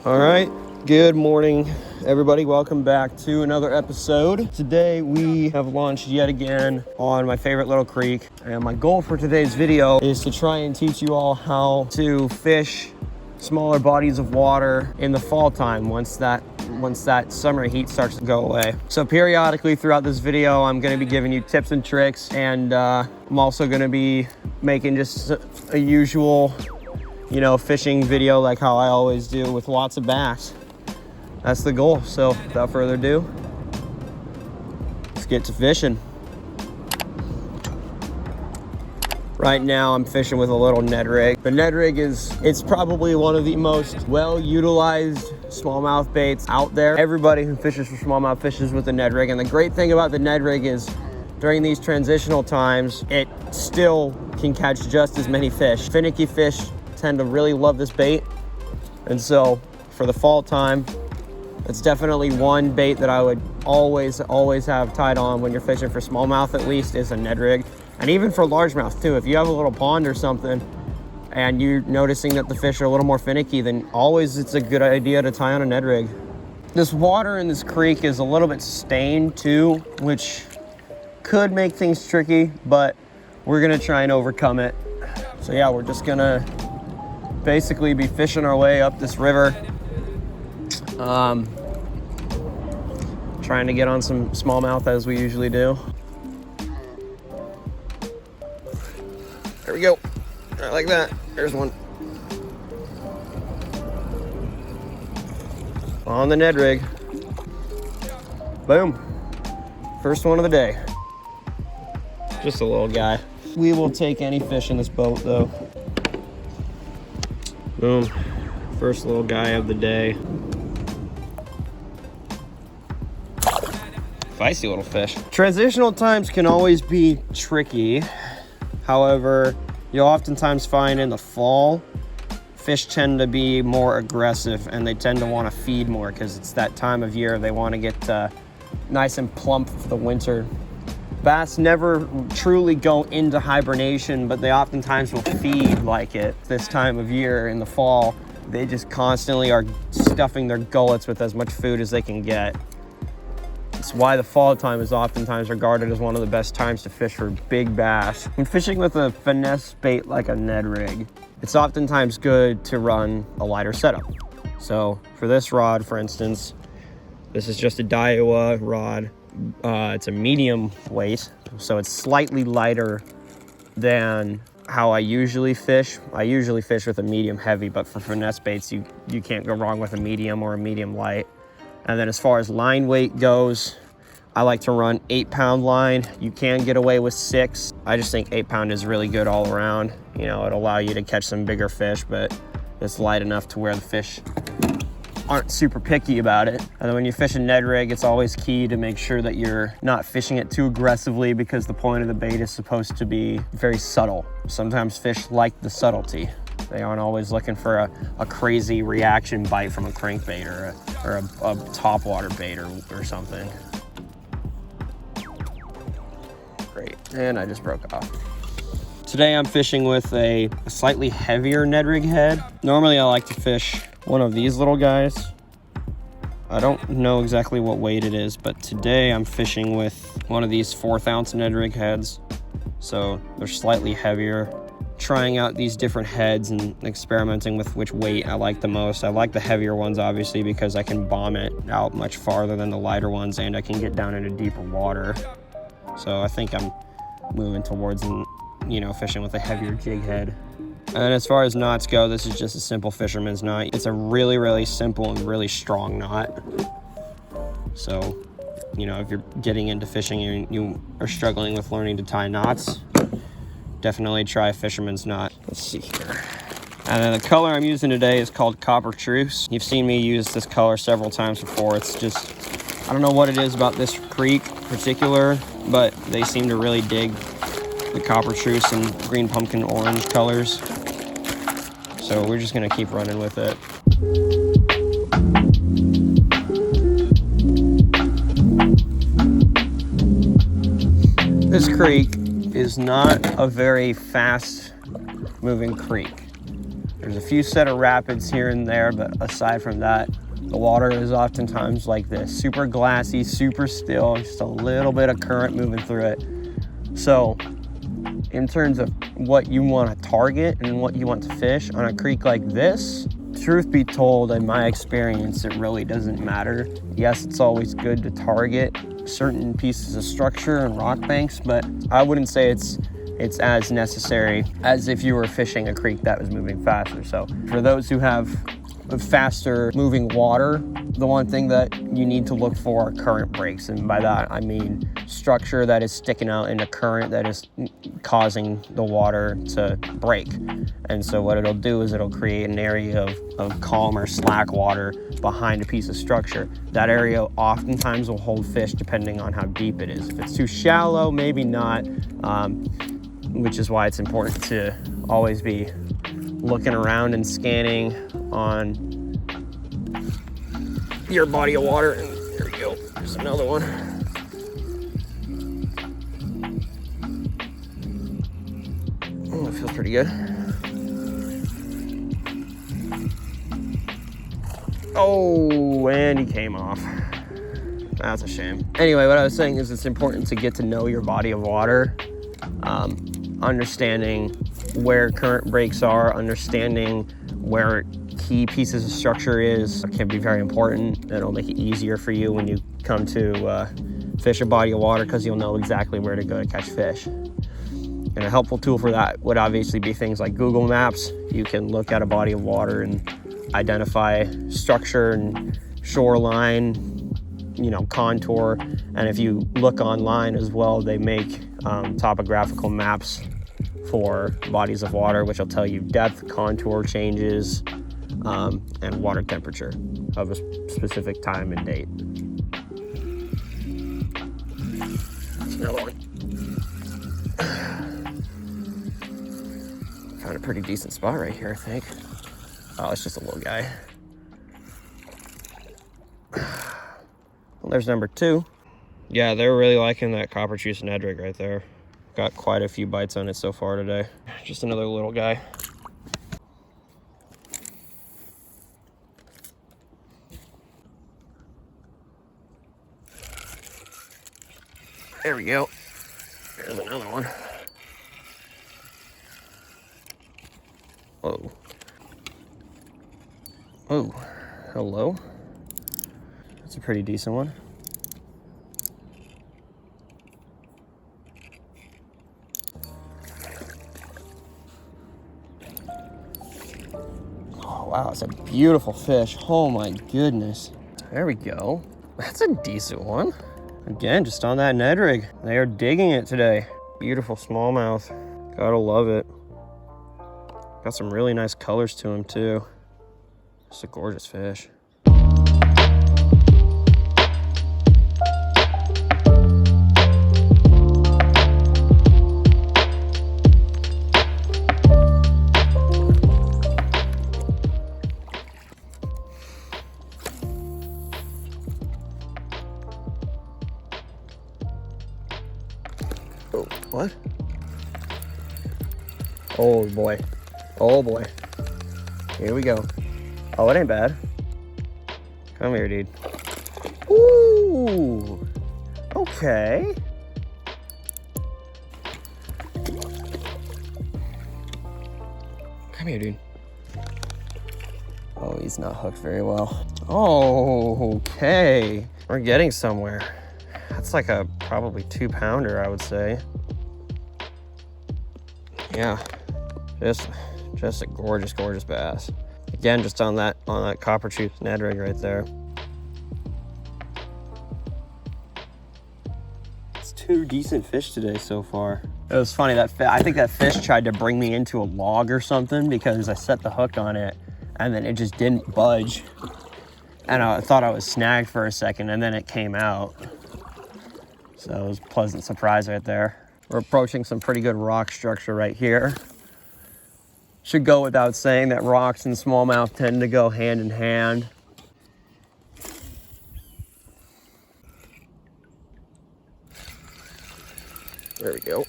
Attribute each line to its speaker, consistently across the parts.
Speaker 1: All right, good morning, everybody. Welcome back to another episode. Today we have launched yet again on my favorite little creek, and my goal for today's video is to try and teach you all how to fish smaller bodies of water in the fall time once that summer heat starts to go away. So periodically throughout this video, I'm going to be giving you tips and tricks, and I'm also going to be making just a usual fishing video like how I always do with lots of bass. That's the goal. So without further ado, let's get to fishing. Right now I'm fishing with a little Ned Rig. The Ned Rig it's probably one of the most well-utilized smallmouth baits out there. Everybody who fishes for smallmouth fishes with the Ned Rig, and the great thing about the Ned Rig is during these transitional times, it still can catch just as many fish. Finicky fish tend to really love this bait, and so for the fall time, it's definitely one bait that I would always have tied on when you're fishing for smallmouth, at least, is a Ned Rig. And even for largemouth too. If you have a little pond or something and you're noticing that the fish are a little more finicky, then always it's a good idea to tie on a Ned Rig. This water in this creek is a little bit stained too, which could make things tricky, but we're gonna try and overcome it. So yeah, we're just gonna basically be fishing our way up this river, trying to get on some smallmouth as we usually do. There we go. I like that. There's one. On the Ned Rig. Boom. First one of the day. Just a little guy. We will take any fish in this boat though. Boom. First little guy of the day. Feisty little fish. Transitional times can always be tricky. However, you'll oftentimes find in the fall, fish tend to be more aggressive and they tend to want to feed more because it's that time of year they want to get nice and plump for the winter. Bass never truly go into hibernation, but they oftentimes will feed like it this time of year in the fall. They just constantly are stuffing their gullets with as much food as they can get. It's why the fall time is oftentimes regarded as one of the best times to fish for big bass. When fishing with a finesse bait like a Ned Rig, it's oftentimes good to run a lighter setup. So for this rod, for instance, this is just a Daiwa rod. It's a medium weight, so it's slightly lighter than how I usually fish. I usually fish with a medium heavy, but for finesse baits, you can't go wrong with a medium or a medium light. And then as far as line weight goes, I like to run 8-pound line. You can get away with 6. I just think 8-pound is really good all around. It'll allow you to catch some bigger fish, but it's light enough to where the fish aren't super picky about it. And then when you fish a Ned Rig, it's always key to make sure that you're not fishing it too aggressively, because the point of the bait is supposed to be very subtle. Sometimes fish like the subtlety. They aren't always looking for a crazy reaction bite from a crankbait or a topwater bait or something. Great, and I just broke off. Today I'm fishing with a slightly heavier Ned Rig head. Normally I like to fish one of these little guys. I don't know exactly what weight it is, but today I'm fishing with one of these 1/4 ounce Ned Rig heads. So they're slightly heavier. Trying out these different heads and experimenting with which weight I like the most. I like the heavier ones obviously because I can bomb it out much farther than the lighter ones, and I can get down into deeper water. So I think I'm moving towards fishing with a heavier jig head. And as far as knots go, this is just a simple fisherman's knot. It's a really, really simple and really strong knot. So, if you're getting into fishing and you are struggling with learning to tie knots, definitely try a fisherman's knot. Let's see here. And then the color I'm using today is called Copper Truce. You've seen me use this color several times before. It's just, I don't know what it is about this creek in particular, but they seem to really dig the Copper Truce and green pumpkin orange colors. So we're just gonna keep running with it. This creek is not a very fast moving creek. There's a few set of rapids here and there, but aside from that, the water is oftentimes like this, super glassy, super still, just a little bit of current moving through it. So in terms of what you want to target and what you want to fish on a creek like this, truth be told, in my experience, it really doesn't matter. Yes, it's always good to target certain pieces of structure and rock banks, but I wouldn't say it's as necessary as if you were fishing a creek that was moving faster. So for those who have faster moving water, the one thing that you need to look for are current breaks. And by that, I mean structure that is sticking out in a current that is causing the water to break. And so what it'll do is it'll create an area of calm or slack water behind a piece of structure. That area oftentimes will hold fish depending on how deep it is. If it's too shallow, maybe not, which is why it's important to always be looking around and scanning on your body of water. And there we go, there's another one. Oh, it feels pretty good. Oh, and he came off. That's a shame. Anyway, what I was saying is it's important to get to know your body of water, understanding where current breaks are, understanding where key pieces of structure is can be very important. It'll make it easier for you when you come to fish a body of water, because you'll know exactly where to go to catch fish. And a helpful tool for that would obviously be things like Google Maps. You can look at a body of water and identify structure and shoreline, contour. And if you look online as well, they make topographical maps for bodies of water, which will tell you depth, contour changes, and water temperature of a specific time and date. That's another one. Found a pretty decent spot right here, I think. Oh, it's just a little guy. Well, there's number 2. Yeah, they're really liking that copper juice Ned Rig right there. Got quite a few bites on it so far today. Just another little guy. There we go. There's another one. Whoa. Oh, hello. That's a pretty decent one. Oh, wow, it's a beautiful fish. Oh my goodness. There we go. That's a decent one. Again, just on that Ned Rig. They are digging it today. Beautiful smallmouth. Gotta love it. Got some really nice colors to him too. Just a gorgeous fish. Oh, what? Oh boy. Oh boy. Here we go. Oh, it ain't bad. Come here, dude. Ooh. Okay. Come here, dude. Oh, he's not hooked very well. Oh, okay. We're getting somewhere. That's like a probably 2-pounder, I would say. Yeah, just a gorgeous, gorgeous bass. Again, just on that copper tooth Ned Rig right there. It's 2 decent fish today so far. It was funny, I think that fish tried to bring me into a log or something, because I set the hook on it and then it just didn't budge. And I thought I was snagged for a second, and then it came out. So it was a pleasant surprise right there. We're approaching some pretty good rock structure right here. Should go without saying that rocks and smallmouth tend to go hand in hand. There we go.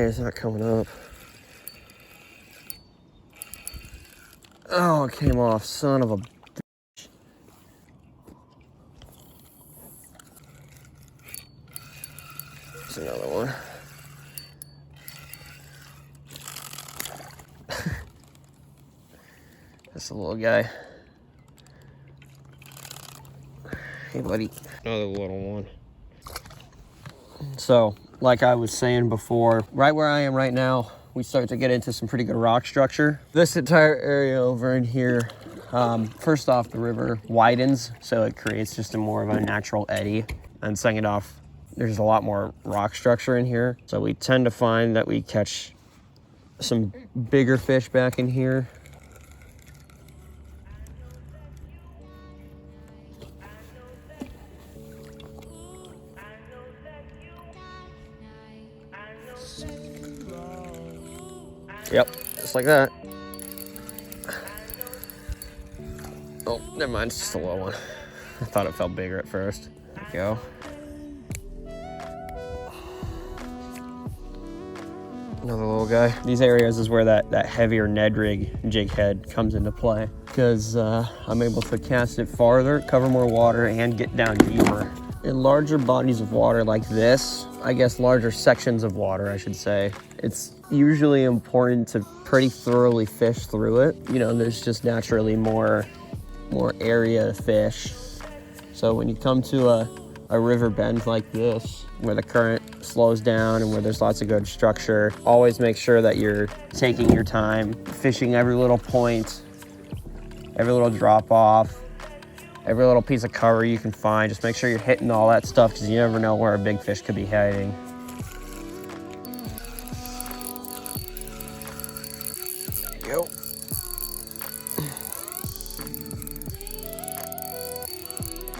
Speaker 1: it's not coming up. Oh, it came off, son of a bitch. There's another one. That's a little guy. Hey, buddy. Another little one. So, like I was saying before, right where I am right now, we start to get into some pretty good rock structure. This entire area over in here, first off, the river widens, so it creates just a more of a natural eddy. And second off, there's a lot more rock structure in here. So we tend to find that we catch some bigger fish back in here. Yep, just like that. Oh, never mind, it's just a little one. I thought it felt bigger at first. There we go. Another little guy. These areas is where that heavier Ned Rig jig head comes into play, because I'm able to cast it farther, cover more water, and get down deeper. In larger bodies of water like this, I guess larger sections of water, I should say, it's usually important to pretty thoroughly fish through it. You know, there's just naturally more area to fish. So when you come to a river bend like this, where the current slows down and where there's lots of good structure, always make sure that you're taking your time, fishing every little point, every little drop off, every little piece of cover you can find. Just make sure you're hitting all that stuff, because you never know where a big fish could be hiding. There you go.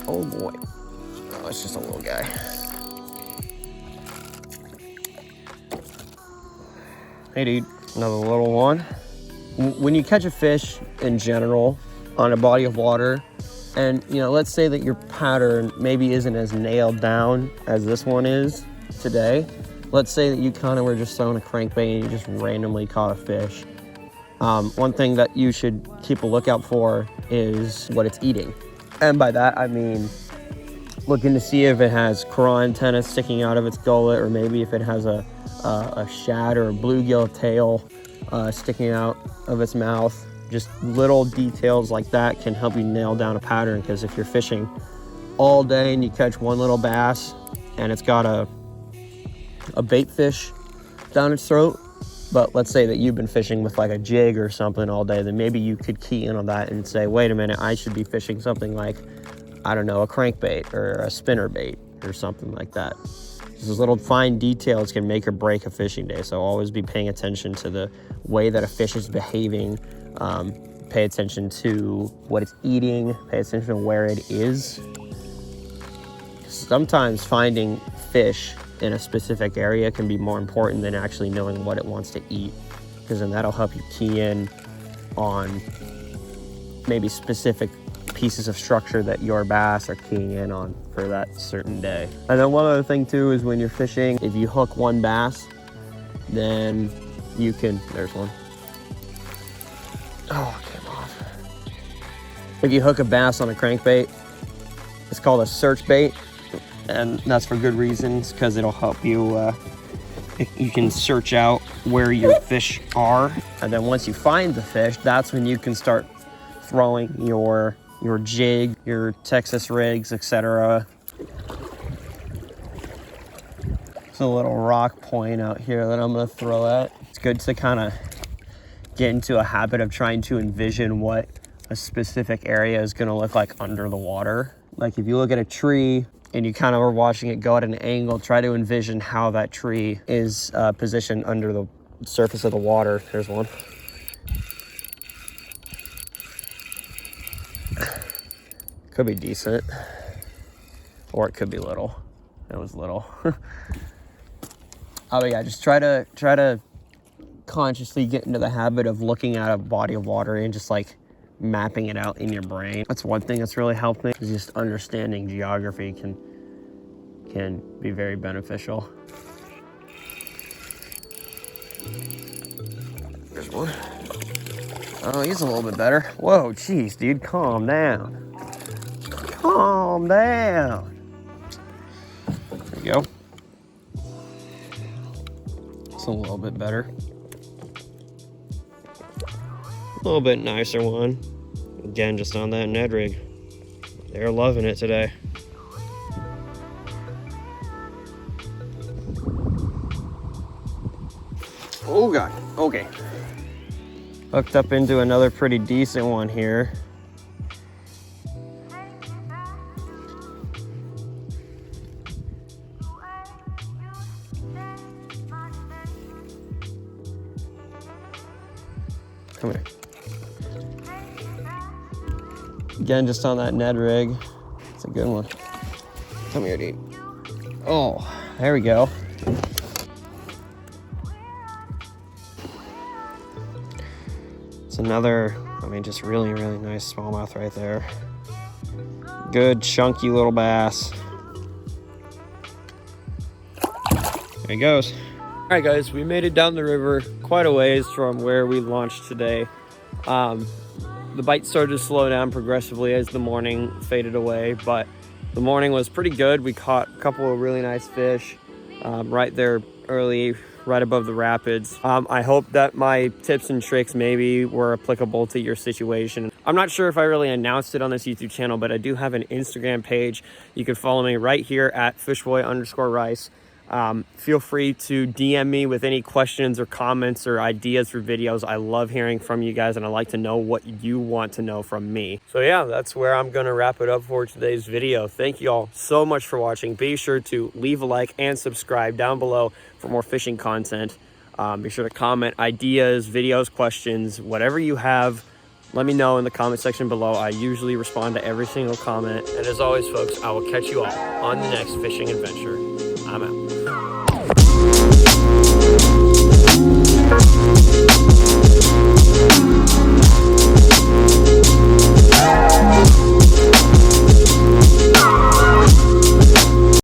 Speaker 1: Oh boy. Oh, it's just a little guy. Hey dude, another little one. When you catch a fish in general on a body of water, and you know, let's say that your pattern maybe isn't as nailed down as this one is today. Let's say that you kind of were just throwing a crankbait and you just randomly caught a fish. One thing that you should keep a lookout for is what it's eating. And by that, I mean looking to see if it has coral antenna sticking out of its gullet, or maybe if it has a shad or a bluegill tail sticking out of its mouth. Just little details like that can help you nail down a pattern, because if you're fishing all day and you catch one little bass and it's got a bait fish down its throat, but let's say that you've been fishing with like a jig or something all day, then maybe you could key in on that and say, wait a minute, I should be fishing something like, I don't know, a crankbait or a spinner bait or something like that. These little fine details can make or break a fishing day, so always be paying attention to the way that a fish is behaving. Pay attention to what it's eating, pay attention to where it is. Sometimes finding fish in a specific area can be more important than actually knowing what it wants to eat, because then that'll help you key in on maybe specific pieces of structure that your bass are keying in on for that certain day. And then one other thing too is when you're fishing, if you hook one bass, then you can, there's one. Oh, it came off. If you hook a bass on a crankbait, it's called a search bait, and that's for good reasons, because it'll help you, you can search out where your fish are. And then once you find the fish, that's when you can start throwing your jig, your Texas rigs, etc. There's a little rock point out here that I'm gonna throw at. It's good to kind of get into a habit of trying to envision what a specific area is gonna look like under the water. Like if you look at a tree and you kind of are watching it go at an angle, try to envision how that tree is positioned under the surface of the water. There's one. Could be decent, or it could be little. It was little. Oh yeah, just try to consciously get into the habit of looking at a body of water and just like mapping it out in your brain. That's one thing that's really helped me, is just understanding geography can be very beneficial. There's one. Oh, he's a little bit better. Whoa, jeez, dude, calm down. Calm down. There you go. It's a little bit better. A little bit nicer one. Again, just on that Ned Rig. They're loving it today. Oh God, okay. Hooked up into another pretty decent one here. Come here. Again, just on that Ned Rig. It's a good one. Come here, dude. Oh, there we go. It's another, I mean, just really, really nice smallmouth right there. Good, chunky little bass. There he goes. All right, guys, we made it down the river quite a ways from where we launched today. The bite started to slow down progressively as the morning faded away, but the morning was pretty good. We caught a couple of really nice fish right there early, right above the rapids. I hope that my tips and tricks maybe were applicable to your situation. I'm not sure if I really announced it on this YouTube channel, but I do have an Instagram page. You can follow me right here at fishboy_rice. Feel free to DM me with any questions or comments or ideas for videos. I love hearing from you guys, and I like to know what you want to know from me. So yeah, that's where I'm gonna wrap it up for today's video. Thank you all so much for watching. Be sure to leave a like and subscribe down below for more fishing content. Be sure to comment ideas, videos, questions, whatever you have. Let me know in the comment section below. I usually respond to every single comment. And as always, folks, I will catch you all on the next fishing adventure. I'm out.